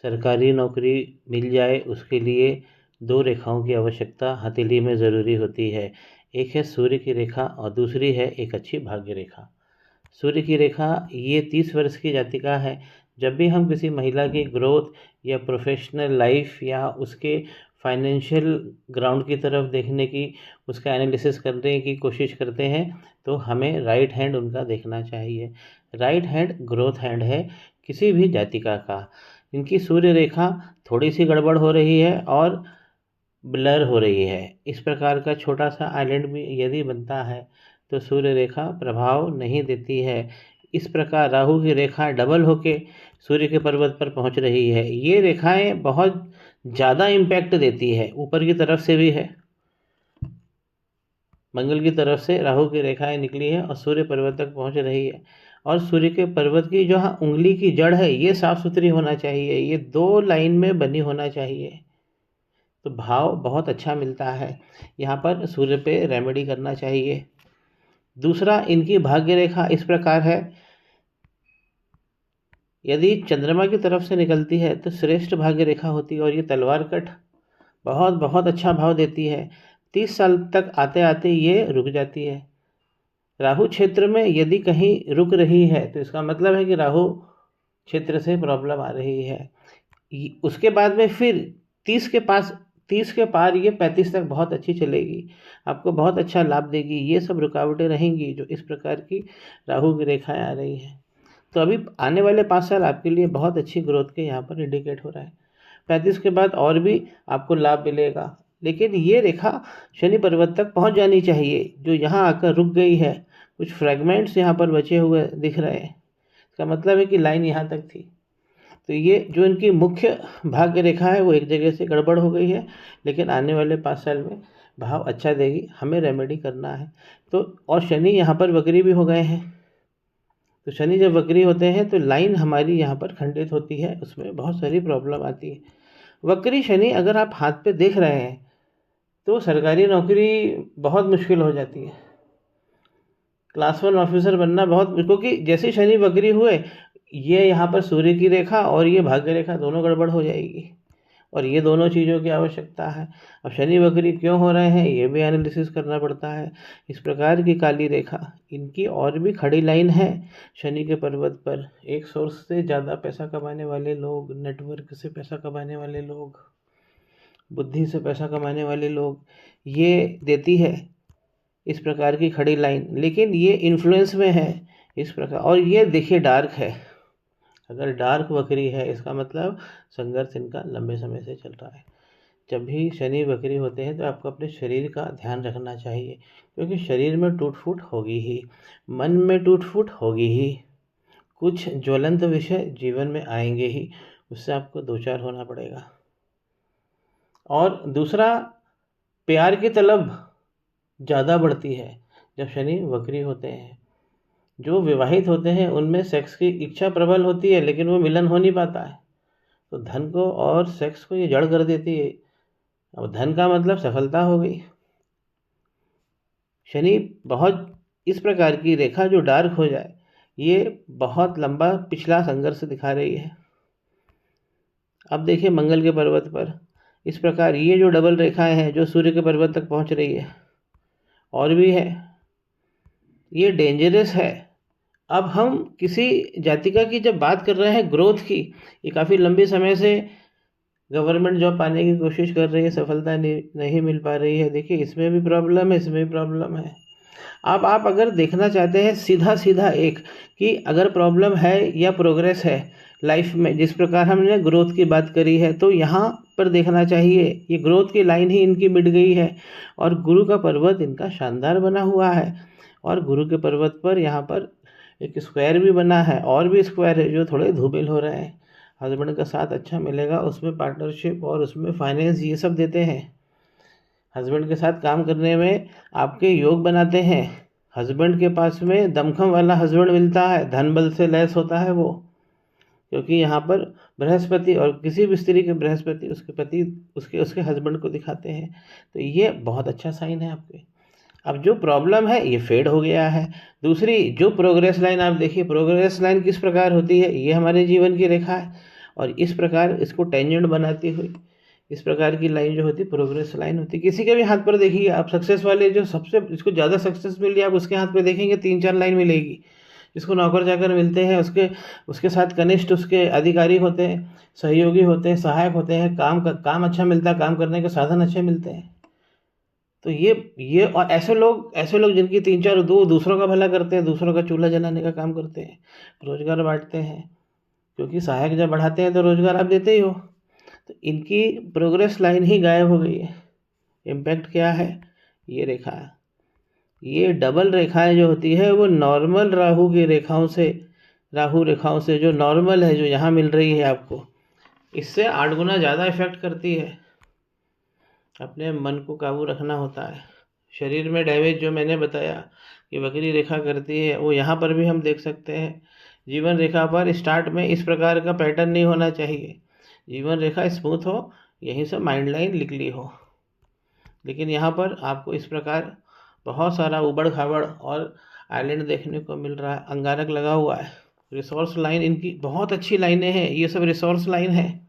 सरकारी नौकरी मिल जाए उसके लिए 2 रेखाओं की आवश्यकता हथेली में ज़रूरी होती है। एक है सूर्य की रेखा और दूसरी है एक अच्छी भाग्य रेखा। सूर्य की रेखा ये 30 वर्ष की जातिका है। जब भी हम किसी महिला की ग्रोथ या प्रोफेशनल लाइफ या उसके फाइनेंशियल ग्राउंड की तरफ देखने की, उसका एनालिसिस करने की कोशिश करते हैं तो हमें राइट हैंड उनका देखना चाहिए। राइट हैंड ग्रोथ हैंड है किसी भी जातिका का। इनकी सूर्य रेखा थोड़ी सी गड़बड़ हो रही है और ब्लर हो रही है। इस प्रकार का छोटा सा आइलैंड भी यदि बनता है तो सूर्य रेखा प्रभाव नहीं देती है। इस प्रकार राहु की रेखा डबल होके सूर्य के पर्वत पर पहुंच रही है। ये रेखाएं बहुत ज़्यादा इम्पैक्ट देती है। ऊपर की तरफ से भी है, मंगल की तरफ से राहु की रेखाएं निकली है और सूर्य पर्वत तक पहुंच रही है। और सूर्य के पर्वत की जो उंगली की जड़ है ये साफ सुथरी होना चाहिए, ये 2 लाइन में बनी होना चाहिए, तो भाव बहुत अच्छा मिलता है। यहाँ पर सूर्य पे रेमेडी करना चाहिए। दूसरा, इनकी भाग्य रेखा इस प्रकार है, यदि चंद्रमा की तरफ से निकलती है तो श्रेष्ठ भाग्य रेखा होती है और ये तलवार कट बहुत बहुत अच्छा भाव देती है। 30 साल तक आते आते ये रुक जाती है। राहु क्षेत्र में यदि कहीं रुक रही है तो इसका मतलब है कि राहु क्षेत्र से प्रॉब्लम आ रही है। उसके बाद में फिर 30 के पार ये 35 तक बहुत अच्छी चलेगी, आपको बहुत अच्छा लाभ देगी। ये सब रुकावटें रहेंगी जो इस प्रकार की राहु की रेखाएं आ रही हैं। तो अभी आने वाले 5 साल आपके लिए बहुत अच्छी ग्रोथ के यहाँ पर इंडिकेट हो रहा है। 35 के बाद और भी आपको लाभ मिलेगा, लेकिन ये रेखा शनि पर्वत तक पहुँच जानी चाहिए जो यहाँ आकर रुक गई है। कुछ फ्रैगमेंट्स यहाँ पर बचे हुए दिख रहे हैं, इसका मतलब है कि लाइन यहाँ तक थी। तो ये जो इनकी मुख्य भाग्य रेखा है वो एक जगह से गड़बड़ हो गई है, लेकिन आने वाले 5 साल में भाव अच्छा देगी। हमें रेमेडी करना है तो। और शनि यहाँ पर वक्री भी हो गए हैं, तो शनि जब वक्री होते हैं तो लाइन हमारी यहाँ पर खंडित होती है, उसमें बहुत सारी प्रॉब्लम आती है। वक्री शनि अगर आप हाथ पे देख रहे हैं तो सरकारी नौकरी बहुत मुश्किल हो जाती है। क्लास 1 ऑफिसर बनना बहुत, क्योंकि जैसे शनि वक्री हुए ये यहाँ पर सूर्य की रेखा और ये भाग्य रेखा दोनों गड़बड़ हो जाएगी, और ये दोनों चीज़ों की आवश्यकता है। अब शनि वक्री क्यों हो रहे हैं ये भी एनालिसिस करना पड़ता है। इस प्रकार की काली रेखा, इनकी और भी खड़ी लाइन है शनि के पर्वत पर। एक सोर्स से ज़्यादा पैसा कमाने वाले लोग, नेटवर्क से पैसा कमाने वाले लोग, बुद्धि से पैसा कमाने वाले लोग, ये देती है इस प्रकार की खड़ी लाइन। लेकिन ये इन्फ्लुएंस में है इस प्रकार, और ये देखिए डार्क है। अगर डार्क वक्री है इसका मतलब संघर्ष इनका लंबे समय से चल रहा है। जब भी शनि वक्री होते हैं तो आपको अपने शरीर का ध्यान रखना चाहिए, क्योंकि शरीर में टूट फूट होगी ही, मन में टूट फूट होगी ही, कुछ ज्वलंत विषय जीवन में आएंगे ही, उससे आपको दो चार होना पड़ेगा। और दूसरा, प्यार की तलब ज़्यादा बढ़ती है जब शनि वक्री होते हैं। जो विवाहित होते हैं उनमें सेक्स की इच्छा प्रबल होती है, लेकिन वो मिलन हो नहीं पाता है, तो धन को और सेक्स को ये जड़ कर देती है। अब धन का मतलब सफलता हो गई। शनि बहुत इस प्रकार की रेखा जो डार्क हो जाए, ये बहुत लंबा पिछला संघर्ष दिखा रही है। अब देखिए मंगल के पर्वत पर इस प्रकार ये जो डबल रेखाएं हैं जो सूर्य के पर्वत तक पहुंच रही है, और भी है, ये डेंजरस है। अब हम किसी जातिका की जब बात कर रहे हैं ग्रोथ की, ये काफ़ी लंबे समय से गवर्नमेंट जॉब पाने की कोशिश कर रही है, सफलता नहीं मिल पा रही है। देखिए इसमें भी प्रॉब्लम है, इसमें भी प्रॉब्लम है। अब आप अगर देखना चाहते हैं सीधा सीधा एक कि अगर प्रॉब्लम है या प्रोग्रेस है लाइफ में, जिस प्रकार हमने ग्रोथ की बात करी है, तो यहाँ पर देखना चाहिए ये ग्रोथ की लाइन ही इनकी मिट गई है और गुरु का पर्वत इनका शानदार बना हुआ है। और गुरु के पर्वत पर यहाँ पर एक स्क्वायर भी बना है, और भी स्क्वायर है जो थोड़े धूमिल हो रहे हैं। हस्बैंड का साथ अच्छा मिलेगा, उसमें पार्टनरशिप और उसमें फाइनेंस ये सब देते हैं। हस्बैंड के साथ काम करने में आपके योग बनाते हैं। हस्बैंड के पास में दमखम वाला हस्बैंड मिलता है, धन बल से लैस होता है वो, क्योंकि यहाँ पर बृहस्पति, और किसी भी स्त्री के बृहस्पति उसके पति उसके हस्बैंड को दिखाते हैं, तो ये बहुत अच्छा साइन है आपके। अब जो प्रॉब्लम है ये फेड हो गया है। दूसरी जो प्रोग्रेस लाइन आप देखिए, प्रोग्रेस लाइन किस प्रकार होती है, ये हमारे जीवन की रेखा है, और इस प्रकार इसको टेंजेंट बनाती हुई इस प्रकार की लाइन जो होती है प्रोग्रेस लाइन होती है। किसी के भी हाथ पर देखिए आप, सक्सेस वाले जो सबसे जिसको ज़्यादा सक्सेस मिली आप उसके हाथ पे देखेंगे 3-4 लाइन मिलेगी। जिसको नौकर चाकर मिलते हैं उसके उसके साथ कनिष्ठ उसके अधिकारी होते हैं, सहयोगी होते हैं, सहायक होते हैं, काम अच्छा मिलता है, काम करने के साधन अच्छे मिलते हैं। तो ये और ऐसे लोग जिनकी 3-4 दो दूसरों का भला करते हैं, दूसरों का चूल्हा जलाने का काम करते हैं, रोजगार बांटते हैं, क्योंकि सहायक जब बढ़ाते हैं तो रोजगार आप देते ही हो। तो इनकी प्रोग्रेस लाइन ही गायब हो गई है। इम्पैक्ट क्या है? ये रेखा है, ये डबल रेखाएं जो होती है वो नॉर्मल राहु रेखाओं से जो नॉर्मल है, जो यहाँ मिल रही है आपको, इससे 8 गुना ज़्यादा इफेक्ट करती है। अपने मन को काबू रखना होता है। शरीर में डैमेज जो मैंने बताया कि वक्री रेखा करती है, वो यहाँ पर भी हम देख सकते हैं। जीवन रेखा पर स्टार्ट में इस प्रकार का पैटर्न नहीं होना चाहिए। जीवन रेखा स्मूथ हो, यहीं से माइंड लाइन निकली हो, लेकिन यहाँ पर आपको इस प्रकार बहुत सारा उबड़ खाबड़ और आइलैंड देखने को मिल रहा है। अंगारक लगा हुआ है, रिसोर्स लाइन इनकी बहुत अच्छी लाइनें हैं, ये सब रिसोर्स लाइन है।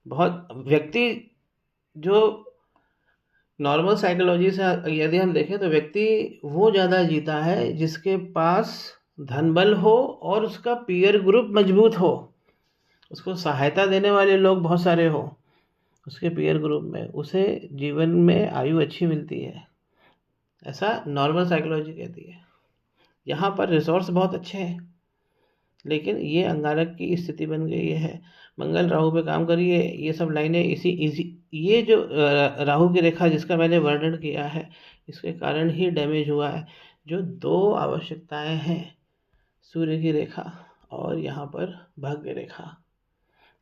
बहुत व्यक्ति जो नॉर्मल साइकोलॉजी से यदि हम देखें तो व्यक्ति वो ज़्यादा जीता है जिसके पास धन बल हो और उसका पीयर ग्रुप मजबूत हो, उसको सहायता देने वाले लोग बहुत सारे हो उसके पीयर ग्रुप में, उसे जीवन में आयु अच्छी मिलती है, ऐसा नॉर्मल साइकोलॉजी कहती है। यहाँ पर रिसोर्स बहुत अच्छे हैं, लेकिन ये अंगारक की स्थिति बन गई है। मंगल राहु पे काम करिए, ये सब लाइनें ये जो राहु की रेखा जिसका मैंने वर्णन किया है, इसके कारण ही डैमेज हुआ है। जो 2 आवश्यकताएं हैं, सूर्य की रेखा और यहाँ पर भाग्य रेखा,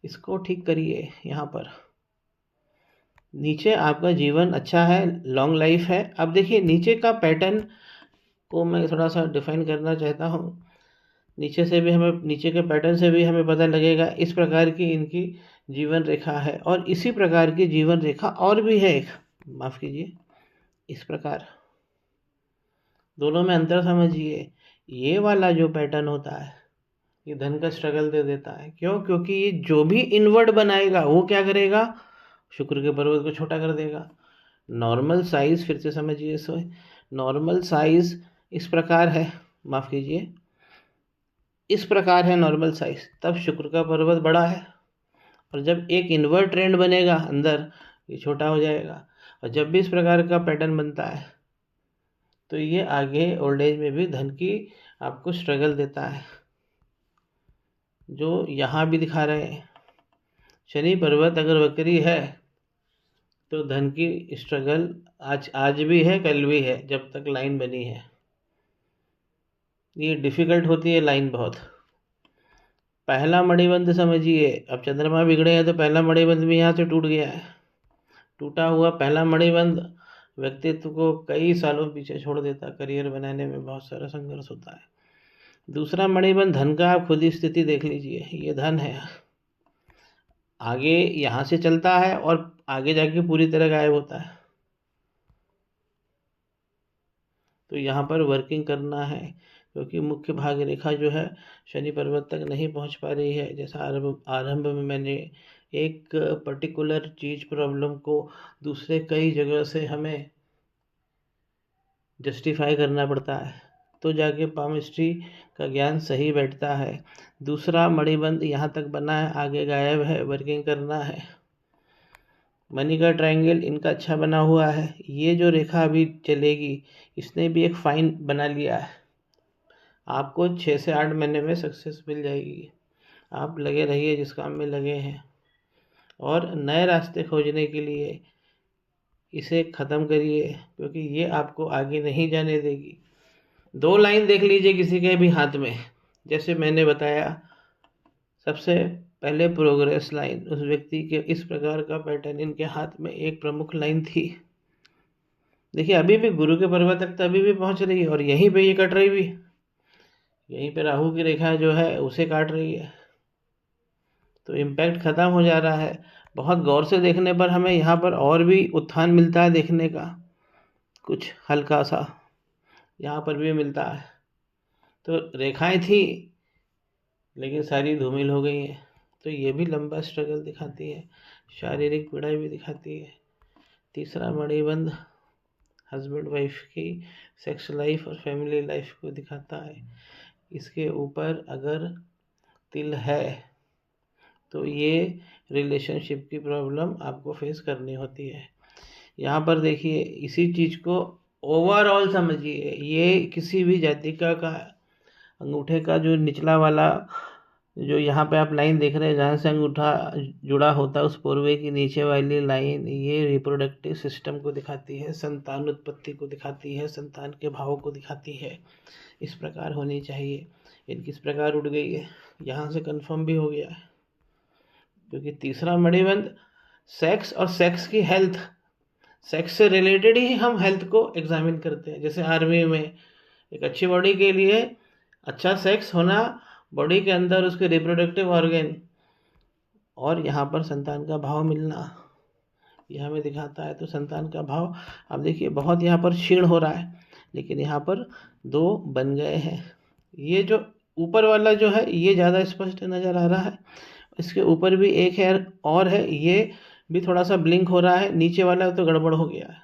इसको ठीक करिए। यहाँ पर नीचे आपका जीवन अच्छा है, लॉन्ग लाइफ है। अब देखिए नीचे का पैटर्न को मैं थोड़ा सा डिफाइन करना चाहता हूँ। नीचे के पैटर्न से भी हमें पता लगेगा। इस प्रकार की इनकी जीवन रेखा है और इसी प्रकार की जीवन रेखा और भी है एक, माफ़ कीजिए, इस प्रकार। दोनों में अंतर समझिए। ये वाला जो पैटर्न होता है ये धन का स्ट्रगल दे देता है। क्यों? क्योंकि ये जो भी इनवर्ड बनाएगा वो क्या करेगा, शुक्र के पर्वत को छोटा कर देगा। नॉर्मल साइज, फिर से समझिए इसको, नॉर्मल साइज इस प्रकार है, माफ़ कीजिए, इस प्रकार है नॉर्मल साइज, तब शुक्र का पर्वत बड़ा है। और जब एक इनवर्ट ट्रेंड बनेगा अंदर, ये छोटा हो जाएगा। और जब भी इस प्रकार का पैटर्न बनता है तो ये आगे ओल्ड एज में भी धन की आपको स्ट्रगल देता है, जो यहाँ भी दिखा रहे हैं। शनि पर्वत अगर वक्री है तो धन की स्ट्रगल आज भी है, कल भी है, जब तक लाइन बनी है। ये डिफ़िकल्ट होती है लाइन बहुत। पहला मणिबंध समझिए, अब चंद्रमा बिगड़े हैं तो पहला मणिबंध भी यहाँ से टूट गया है। टूटा हुआ पहला मणिबंध व्यक्तित्व को कई सालों पीछे छोड़ देता, करियर बनाने में बहुत सारा संघर्ष होता है। दूसरा मणिबंध धन का, आप खुद ही स्थिति देख लीजिए, ये धन है, आगे यहाँ से चलता है और आगे जाके पूरी तरह गायब होता है। तो यहाँ पर वर्किंग करना है, क्योंकि मुख्य भाग्य रेखा जो है शनि पर्वत तक नहीं पहुँच पा रही है। जैसा आरंभ में मैंने एक पर्टिकुलर चीज़, प्रॉब्लम को दूसरे कई जगह से हमें जस्टिफाई करना पड़ता है, तो जाके पामिस्ट्री का ज्ञान सही बैठता है। दूसरा मणिबंध यहाँ तक बना है, आगे गायब है, वर्किंग करना है। मनी का ट्रायंगल इनका अच्छा बना हुआ है। ये जो रेखा अभी चलेगी, इसने भी एक फाइन बना लिया है। आपको 6 से 8 महीने में सक्सेस मिल जाएगी। आप लगे रहिए जिस काम में लगे हैं, और नए रास्ते खोजने के लिए इसे ख़त्म करिए, क्योंकि ये आपको आगे नहीं जाने देगी। 2 लाइन देख लीजिए किसी के भी हाथ में, जैसे मैंने बताया, सबसे पहले प्रोग्रेस लाइन, उस व्यक्ति के इस प्रकार का पैटर्न इनके हाथ में एक प्रमुख लाइन थी। देखिए अभी भी गुरु के पर्वत तक तो अभी भी पहुंच रही है, और यहीं पे ये कट रही भी, यहीं पे राहु की रेखा जो है उसे काट रही है। तो इम्पैक्ट ख़त्म हो जा रहा है। बहुत गौर से देखने पर हमें यहाँ पर और भी उत्थान मिलता है देखने का, कुछ हल्का सा यहाँ पर भी मिलता है। तो रेखाएं थी लेकिन सारी धूमिल हो गई हैं। तो ये भी लंबा स्ट्रगल दिखाती है, शारीरिक पीड़ा भी दिखाती है। तीसरा मणिबंध हस्बैंड वाइफ की सेक्स लाइफ और फैमिली लाइफ को दिखाता है। इसके ऊपर अगर तिल है तो ये रिलेशनशिप की प्रॉब्लम आपको फेस करनी होती है। यहाँ पर देखिए, इसी चीज़ को ओवरऑल समझिए। ये किसी भी जातिका का अंगूठे का जो निचला वाला, जो यहाँ पे आप लाइन देख रहे हैं जहाँ से अंगूठा जुड़ा होता है, उस पोर्वे की नीचे वाली लाइन, ये रिप्रोडक्टिव सिस्टम को दिखाती है, संतान उत्पत्ति को दिखाती है, संतान के भाव को दिखाती है। इस प्रकार होनी चाहिए। इनकी इस प्रकार उड़ गई है, यहाँ से कंफर्म भी हो गया है, क्योंकि तीसरा मणिबंध सेक्स और सेक्स की हेल्थ, सेक्स से रिलेटेड ही हम हेल्थ को एग्जामिन करते हैं। जैसे आर्मी में एक अच्छी बॉडी के लिए अच्छा सेक्स होना, बॉडी के अंदर उसके रिप्रोडक्टिव ऑर्गन, और यहाँ पर संतान का भाव मिलना, यह हमें दिखाता है। तो संतान का भाव आप देखिए बहुत यहाँ पर क्षीण हो रहा है, लेकिन यहाँ पर 2 बन गए हैं। ये जो ऊपर वाला जो है ये ज़्यादा स्पष्ट नज़र आ रहा है, इसके ऊपर भी एक है और है, ये भी थोड़ा सा ब्लिंक हो रहा है, नीचे वाला तो गड़बड़ हो गया है।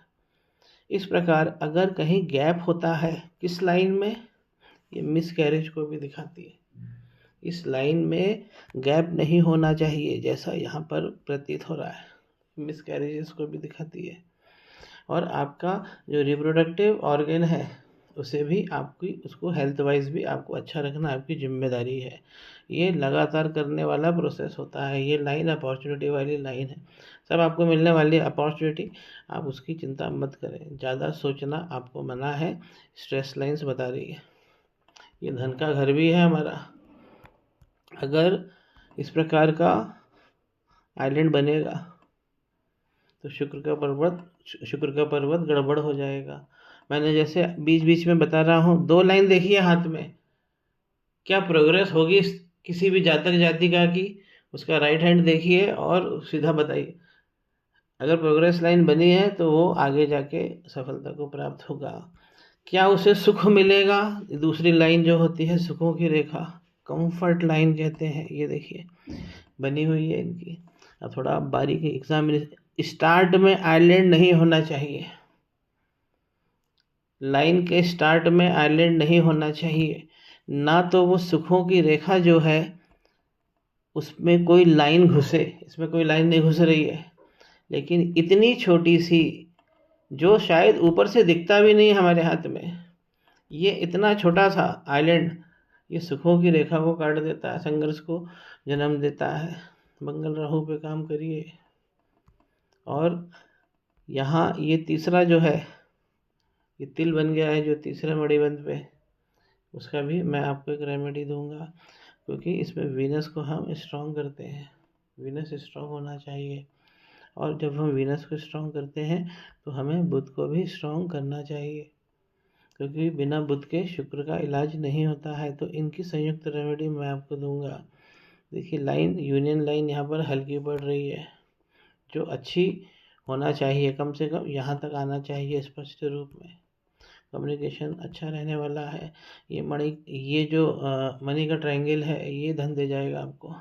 इस प्रकार अगर कहीं गैप होता है किस लाइन में, ये मिस कैरेज को भी दिखाती है। इस लाइन में गैप नहीं होना चाहिए जैसा यहाँ पर प्रतीत हो रहा है, मिस कैरेजेस को भी दिखाती है। और आपका जो रिप्रोडक्टिव ऑर्गन है उसे भी आपकी, उसको हेल्थ वाइज भी आपको अच्छा रखना आपकी जिम्मेदारी है। ये लगातार करने वाला प्रोसेस होता है। ये लाइन अपॉर्चुनिटी वाली लाइन है, सब आपको मिलने वाली अपॉर्चुनिटी, आप उसकी चिंता मत करें। ज़्यादा सोचना आपको मना है, स्ट्रेस लाइन्स बता रही है। ये धन का घर भी है हमारा। अगर इस प्रकार का आइलैंड बनेगा तो शुक्र का पर्वत गड़बड़ हो जाएगा। मैंने जैसे बीच बीच में बता रहा हूँ, 2 लाइन देखिए हाथ में, क्या प्रोग्रेस होगी किसी भी जातक जातिका की, उसका राइट हैंड देखिए और सीधा बताइए। अगर प्रोग्रेस लाइन बनी है तो वो आगे जाके सफलता को प्राप्त होगा। क्या उसे सुख मिलेगा? दूसरी लाइन जो होती है सुखों की रेखा, कंफर्ट लाइन कहते हैं, ये देखिए बनी हुई है इनकी। अब थोड़ा बारीकी एग्जामिनेशन, स्टार्ट में आइलैंड नहीं होना चाहिए, लाइन के स्टार्ट में आइलैंड नहीं होना चाहिए। ना तो वो सुखों की रेखा जो है उसमें कोई लाइन घुसे, इसमें कोई लाइन नहीं घुस रही है, लेकिन इतनी छोटी सी जो शायद ऊपर से दिखता भी नहीं हमारे हाथ में, ये इतना छोटा सा आइलैंड ये सुखों की रेखा को काट देता है, संघर्ष को जन्म देता है। मंगल राहु पे काम करिए। और यहाँ ये तीसरा जो है, ये तिल बन गया है जो तीसरे मणिबंध पे, उसका भी मैं आपको एक रेमेडी दूंगा, क्योंकि इसमें वीनस को हम स्ट्रॉन्ग करते हैं। वीनस स्ट्रॉन्ग होना चाहिए, और जब हम वीनस को स्ट्रॉन्ग करते हैं तो हमें बुध को भी स्ट्रॉन्ग करना चाहिए, क्योंकि बिना बुध के शुक्र का इलाज नहीं होता है। तो इनकी संयुक्त रेमेडी मैं आपको दूंगा। देखिए लाइन, यूनियन लाइन यहाँ पर हल्की पड़ रही है, जो अच्छी होना चाहिए, कम से कम यहाँ तक आना चाहिए स्पष्ट रूप में। कम्युनिकेशन अच्छा रहने वाला है। ये जो मनी का ट्रायंगल है ये धन दे जाएगा आपको।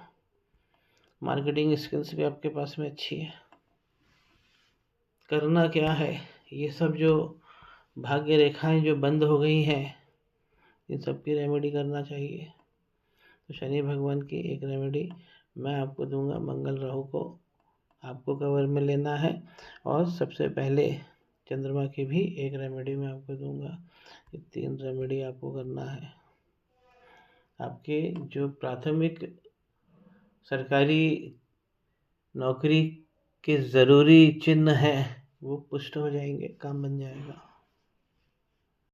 मार्केटिंग स्किल्स भी आपके पास में अच्छी है। करना क्या है, ये सब जो भाग्य रेखाएं जो बंद हो गई हैं, इन सब की रेमेडी करना चाहिए। तो शनि भगवान की एक रेमेडी मैं आपको दूंगा। मंगल राहु को आपको कवर में लेना है, और सबसे पहले चंद्रमा की भी एक रेमेडी मैं आपको दूंगा। ये 3 रेमेडी आपको करना है। आपके जो प्राथमिक सरकारी नौकरी के ज़रूरी चिन्ह हैं वो पुष्ट हो जाएंगे, काम बन जाएगा।